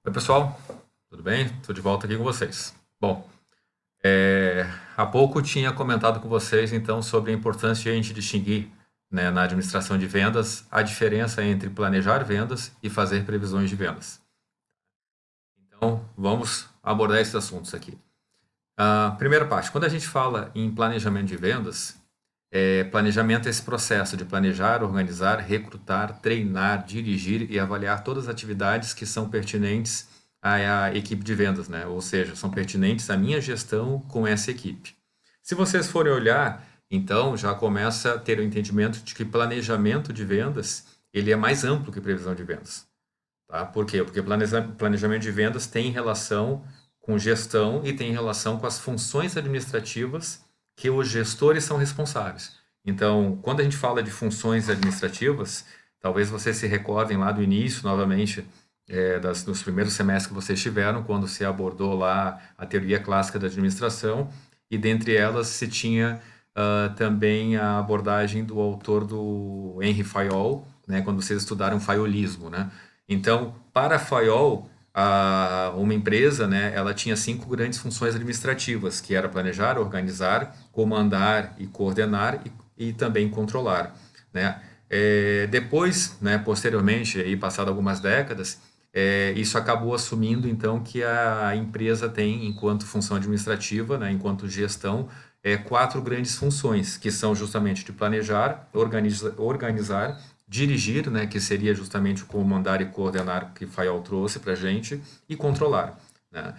Oi, pessoal, tudo bem? Estou de volta aqui com vocês. Bom, há pouco tinha comentado com vocês então sobre a importância de a gente distinguir, né, na administração de vendas a diferença entre planejar vendas e fazer previsões de vendas. Então, vamos abordar esses assuntos aqui. A primeira parte, quando a gente fala em planejamento de vendas, planejamento é esse processo de planejar, organizar, recrutar, treinar, dirigir e avaliar todas as atividades que são pertinentes à equipe de vendas, né? Ou seja, são pertinentes à minha gestão com essa equipe. Se vocês forem olhar, então já começa a ter o entendimento de que planejamento de vendas ele é mais amplo que previsão de vendas. Tá? Por quê? Porque planejamento de vendas tem relação com gestão e tem relação com as funções administrativas que os gestores são responsáveis. Então, quando a gente fala de funções administrativas, talvez vocês se recordem lá do início, novamente, dos primeiros semestres que vocês tiveram, quando se abordou lá a teoria clássica da administração, e dentre elas se tinha também a abordagem do autor do Henry Fayol, né, quando vocês estudaram faiolismo, né? Então, para Fayol, uma empresa, né, ela tinha 5 grandes funções administrativas, que era planejar, organizar, comandar e coordenar e também controlar, né? Depois, né, posteriormente, aí passado algumas décadas, isso acabou assumindo então que a empresa tem, enquanto função administrativa, né, enquanto gestão, 4 grandes funções, que são justamente de planejar, organizar, dirigir, né, que seria justamente o comandar e coordenar que Fayol trouxe para a gente, e controlar, né?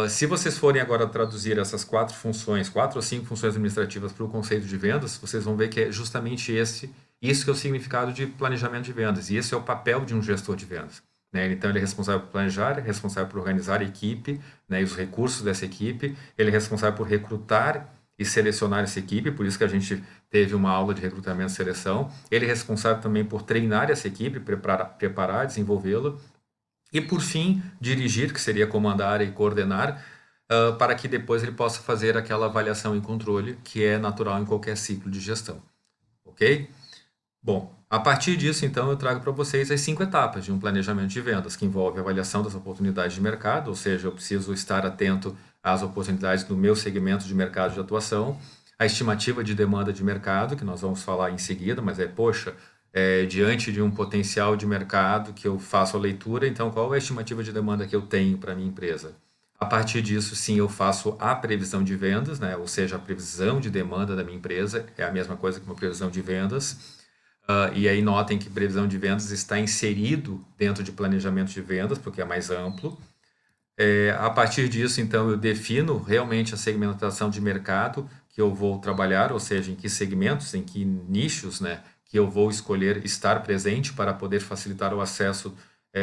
Se vocês forem agora traduzir essas 4 funções, 4 ou 5 funções administrativas para o conceito de vendas, vocês vão ver que é justamente isso que é o significado de planejamento de vendas, e esse é o papel de um gestor de vendas, né? Então, ele é responsável por planejar, é responsável por organizar a equipe, né, e os recursos dessa equipe, ele é responsável por recrutar e selecionar essa equipe, por isso que a gente teve uma aula de recrutamento e seleção. Ele é responsável também por treinar essa equipe, preparar, desenvolvê-la. E, por fim, dirigir, que seria comandar e coordenar, para que depois ele possa fazer aquela avaliação e controle que é natural em qualquer ciclo de gestão. Ok? Bom, a partir disso, então, eu trago para vocês as 5 etapas de um planejamento de vendas, que envolve a avaliação das oportunidades de mercado, ou seja, eu preciso estar atento às oportunidades do meu segmento de mercado de atuação, a estimativa de demanda de mercado, que nós vamos falar em seguida, mas poxa, diante de um potencial de mercado que eu faço a leitura, então qual é a estimativa de demanda que eu tenho para a minha empresa? A partir disso, sim, eu faço a previsão de vendas, né? Ou seja, a previsão de demanda da minha empresa é a mesma coisa que uma previsão de vendas. E aí notem que previsão de vendas está inserido dentro de planejamento de vendas, porque é mais amplo. A partir disso, então, eu defino realmente a segmentação de mercado que eu vou trabalhar, ou seja, em que segmentos, em que nichos, né, que eu vou escolher estar presente para poder facilitar o acesso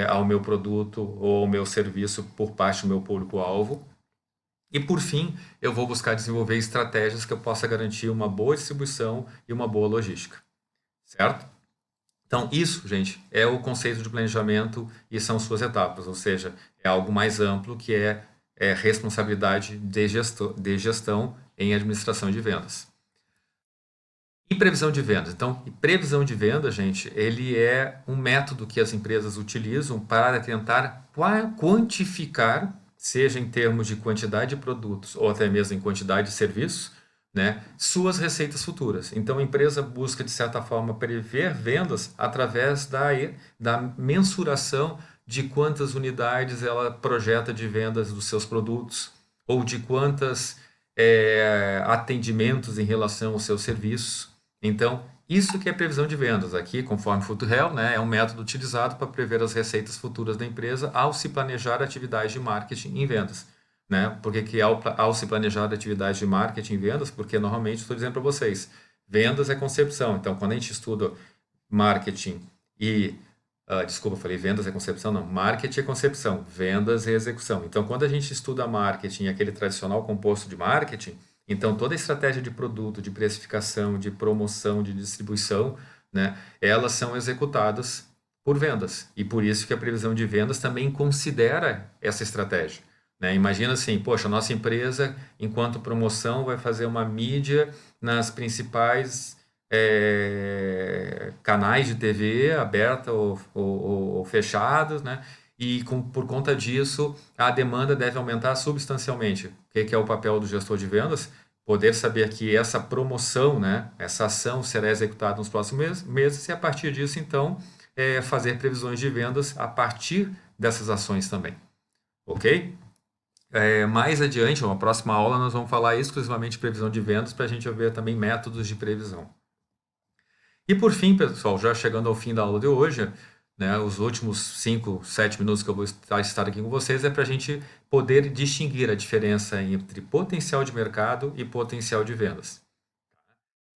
ao meu produto ou ao meu serviço por parte do meu público-alvo. E por fim, eu vou buscar desenvolver estratégias que eu possa garantir uma boa distribuição e uma boa logística, certo? Então, isso, gente, é o conceito de planejamento e são suas etapas, ou seja, é algo mais amplo que é responsabilidade de gestão em administração de vendas. E previsão de vendas? Então, previsão de vendas, gente, ele é um método que as empresas utilizam para tentar quantificar, seja em termos de quantidade de produtos ou até mesmo em quantidade de serviços, né, suas receitas futuras. Então, a empresa busca, de certa forma, prever vendas através da mensuração de quantas unidades ela projeta de vendas dos seus produtos ou de quantos atendimentos em relação aos seus serviços. Então, isso que é previsão de vendas. Aqui, conforme FutuRel, né, é um método utilizado para prever as receitas futuras da empresa ao se planejar atividades de marketing em vendas. Né? Porque que ao se planejar atividades de marketing em vendas, porque normalmente estou dizendo para vocês, vendas é concepção. Então, quando a gente estuda marketing e desculpa, falei vendas é concepção, não. Marketing é concepção, vendas é execução. Então, quando a gente estuda marketing, aquele tradicional composto de marketing, então toda a estratégia de produto, de precificação, de promoção, de distribuição, né, elas são executadas por vendas. E por isso que a previsão de vendas também considera essa estratégia. Né? Imagina assim, poxa, a nossa empresa, enquanto promoção, vai fazer uma mídia nas principais canais de TV aberta ou fechados, né? e por conta disso a demanda deve aumentar substancialmente. O que é o papel do gestor de vendas? Poder saber que essa promoção, né, essa ação será executada nos próximos meses e a partir disso, então, fazer previsões de vendas a partir dessas ações também. Ok? Mais adiante, na próxima aula, nós vamos falar exclusivamente de previsão de vendas para a gente ver também métodos de previsão. E por fim, pessoal, já chegando ao fim da aula de hoje, né, os últimos 5, 7 minutos que eu vou estar aqui com vocês é para a gente poder distinguir a diferença entre potencial de mercado e potencial de vendas.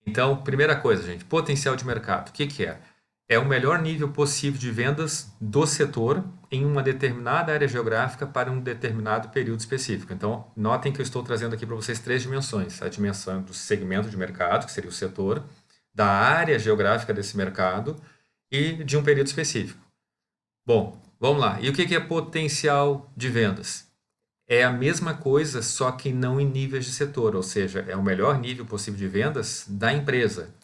Então, primeira coisa, gente, potencial de mercado. O que é? É o melhor nível possível de vendas do setor em uma determinada área geográfica para um determinado período específico. Então, notem que eu estou trazendo aqui para vocês 3 dimensões. A dimensão do segmento de mercado, que seria o setor, da área geográfica desse mercado e de um período específico. Bom, vamos lá. E o que é potencial de vendas? É a mesma coisa, só que não em níveis de setor, ou seja, é o melhor nível possível de vendas da empresa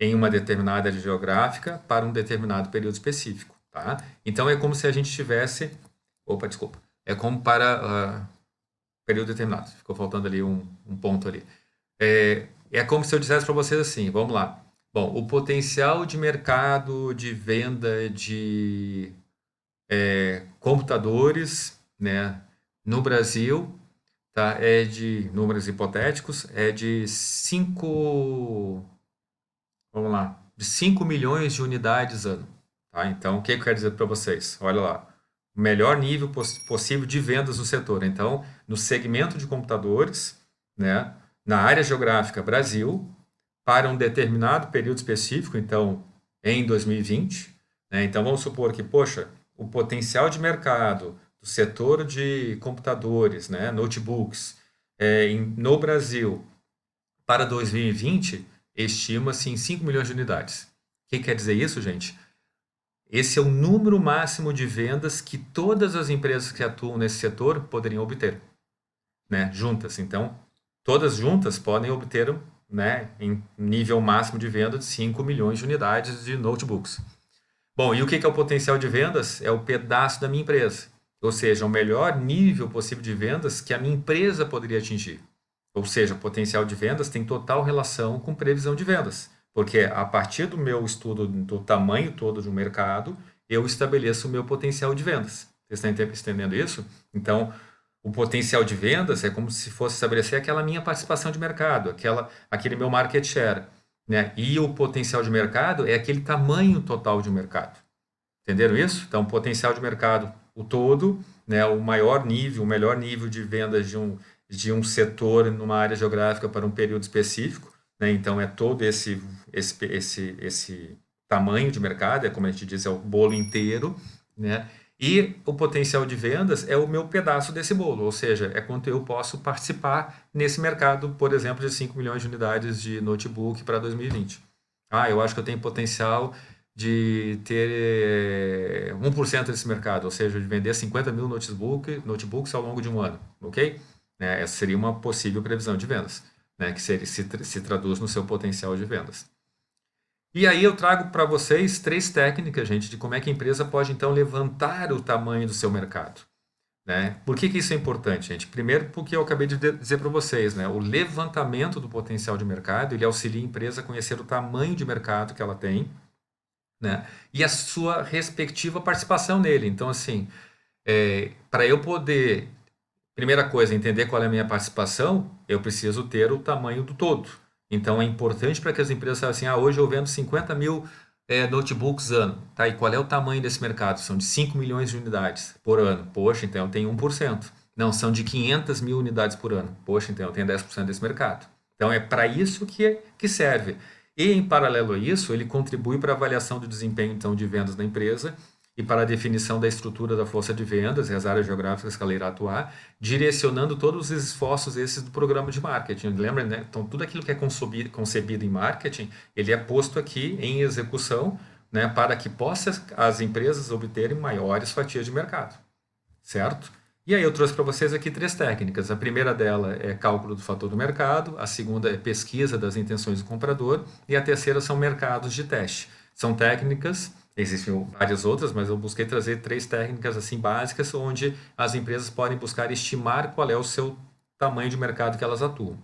em uma determinada área geográfica para um determinado período específico, tá? Então é como se a gente tivesse, é como para período determinado. Ficou faltando ali um ponto ali. É como se eu dissesse para vocês assim, vamos lá. Bom, o potencial de mercado de venda de computadores, né, no Brasil, tá, é de números hipotéticos, é de 5 milhões de unidades ano. Tá? Então, o que eu quero dizer para vocês? Olha lá, o melhor nível possível de vendas no setor. Então, no segmento de computadores, né, na área geográfica Brasil, para um determinado período específico, então, em 2020. Né, então, vamos supor que, poxa, o potencial de mercado do setor de computadores, né, notebooks, no Brasil, para 2020, estima-se em 5 milhões de unidades. O que quer dizer isso, gente? Esse é o número máximo de vendas que todas as empresas que atuam nesse setor poderiam obter, né, juntas. Então, todas juntas podem obter, né, em nível máximo de venda de 5 milhões de unidades de notebooks. Bom, e o que é o potencial de vendas? É o pedaço da minha empresa. Ou seja, o melhor nível possível de vendas que a minha empresa poderia atingir. Ou seja, potencial de vendas tem total relação com previsão de vendas. Porque a partir do meu estudo do tamanho todo de um mercado, eu estabeleço o meu potencial de vendas. Vocês estão entendendo isso? Então, o potencial de vendas é como se fosse estabelecer aquela minha participação de mercado, aquele meu market share. Né? E o potencial de mercado é aquele tamanho total de mercado. Entenderam isso? Então, potencial de mercado, o todo, né? O maior nível, o melhor nível de vendas de um setor numa área geográfica para um período específico. Né? Então, é todo esse tamanho de mercado, é como a gente diz, é o bolo inteiro. Né? E o potencial de vendas é o meu pedaço desse bolo, ou seja, é quanto eu posso participar nesse mercado, por exemplo, de 5 milhões de unidades de notebook para 2020. Eu acho que eu tenho potencial de ter 1% desse mercado, ou seja, de vender 50 mil notebooks ao longo de um ano, ok? Essa seria uma possível previsão de vendas, né, que se traduz no seu potencial de vendas. E aí eu trago para vocês 3 técnicas, gente, de como é que a empresa pode, então, levantar o tamanho do seu mercado. Né? Por que isso é importante, gente? Primeiro, porque eu acabei de dizer para vocês, né? O levantamento do potencial de mercado, ele auxilia a empresa a conhecer o tamanho de mercado que ela tem, né? E a sua respectiva participação nele. Então, assim, para eu poder, primeira coisa, entender qual é a minha participação, eu preciso ter o tamanho do todo. Então, é importante para que as empresas saibam assim, hoje eu vendo 50 mil notebooks ano. Tá? E qual é o tamanho desse mercado? São de 5 milhões de unidades por ano. Poxa, então eu tenho 1%. Não, são de 500 mil unidades por ano. Poxa, então eu tenho 10% desse mercado. Então, é para isso que serve. E, em paralelo a isso, ele contribui para a avaliação do desempenho então, de vendas da empresa e para a definição da estrutura da força de vendas e as áreas geográficas que ela irá atuar, direcionando todos os esforços esses do programa de marketing. Lembra, né? Então, tudo aquilo que é concebido em marketing, ele é posto aqui em execução, né, para que possa as empresas obterem maiores fatias de mercado, certo? E aí eu trouxe para vocês aqui 3 técnicas. A primeira dela é cálculo do fator do mercado, a segunda é pesquisa das intenções do comprador e a terceira são mercados de teste. São técnicas Existem várias outras, mas eu busquei trazer 3 técnicas assim básicas, onde as empresas podem buscar estimar qual é o seu tamanho de mercado que elas atuam.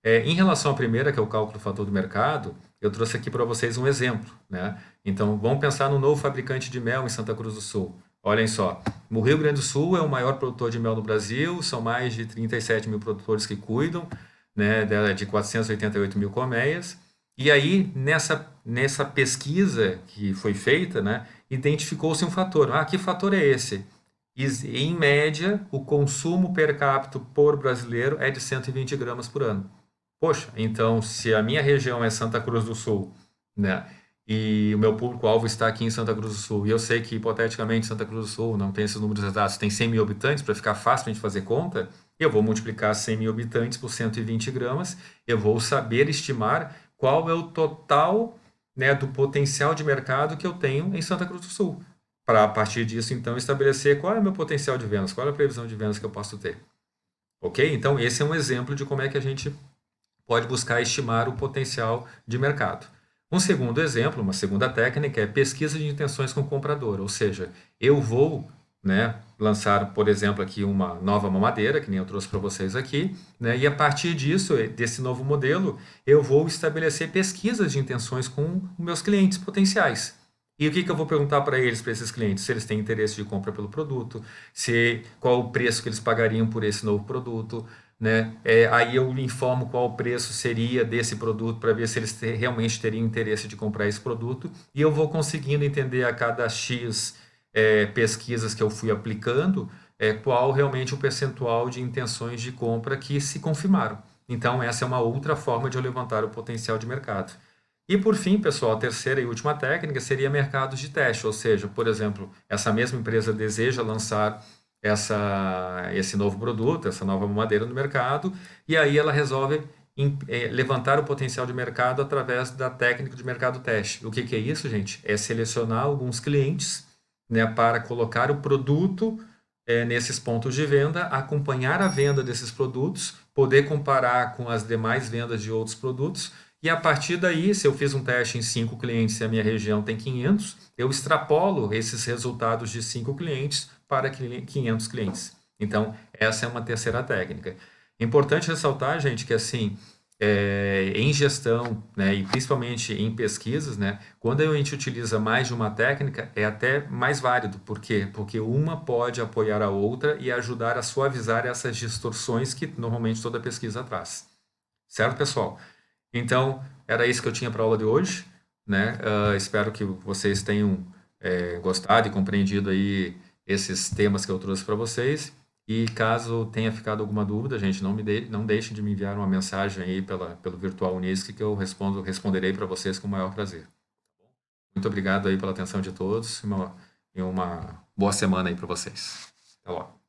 Em relação à primeira, que é o cálculo do fator do mercado, eu trouxe aqui para vocês um exemplo, né? Então, vamos pensar no novo fabricante de mel em Santa Cruz do Sul. Olhem só, o Rio Grande do Sul é o maior produtor de mel do Brasil, são mais de 37 mil produtores que cuidam, né, de 488 mil colmeias. E aí, nessa pesquisa que foi feita, né, identificou-se um fator. Ah, que fator é esse? Em média, o consumo per capita por brasileiro é de 120 gramas por ano. Poxa, então se a minha região é Santa Cruz do Sul, né, e o meu público-alvo está aqui em Santa Cruz do Sul, e eu sei que hipoteticamente Santa Cruz do Sul não tem esses números exatos, tem 100 mil habitantes, para ficar fácil a gente fazer conta, eu vou multiplicar 100 mil habitantes por 120 gramas, eu vou saber estimar qual é o total, né, do potencial de mercado que eu tenho em Santa Cruz do Sul. Para a partir disso, então, estabelecer qual é o meu potencial de vendas, qual é a previsão de vendas que eu posso ter. Ok? Então, esse é um exemplo de como é que a gente pode buscar estimar o potencial de mercado. Um segundo exemplo, uma segunda técnica é pesquisa de intenções com o comprador, ou seja, eu vou, né, lançar, por exemplo, aqui uma nova mamadeira, que nem eu trouxe para vocês aqui, né, e a partir disso, desse novo modelo, eu vou estabelecer pesquisas de intenções com meus clientes potenciais. E o que eu vou perguntar para eles, para esses clientes? Se eles têm interesse de compra pelo produto, qual o preço que eles pagariam por esse novo produto, né? Aí eu informo qual o preço seria desse produto para ver se eles realmente teriam interesse de comprar esse produto e eu vou conseguindo entender a cada X pesquisas que eu fui aplicando qual realmente o percentual de intenções de compra que se confirmaram. Então, essa é uma outra forma de eu levantar o potencial de mercado. E por fim, pessoal, a terceira e última técnica seria mercados de teste, ou seja, por exemplo, essa mesma empresa deseja lançar esse novo produto, essa nova madeira no mercado, e aí ela resolve levantar o potencial de mercado através da técnica de mercado teste. O que é isso, gente? É selecionar alguns clientes, né, para colocar o produto nesses pontos de venda, acompanhar a venda desses produtos, poder comparar com as demais vendas de outros produtos, e a partir daí, se eu fiz um teste em 5 clientes e a minha região tem 500, eu extrapolo esses resultados de 5 clientes para 500 clientes. Então, essa é uma terceira técnica. Importante ressaltar, gente, que assim, em gestão, né, e principalmente em pesquisas, né, quando a gente utiliza mais de uma técnica, é até mais válido. Por quê? Porque uma pode apoiar a outra e ajudar a suavizar essas distorções que normalmente toda pesquisa traz. Certo, pessoal? Então, era isso que eu tinha para a aula de hoje, né? Espero que vocês tenham gostado e compreendido aí esses temas que eu trouxe para vocês. E caso tenha ficado alguma dúvida, gente, não deixem de me enviar uma mensagem aí pelo Virtual Unisc que eu responderei para vocês com o maior prazer. Muito obrigado aí pela atenção de todos e uma boa semana aí para vocês. Até logo.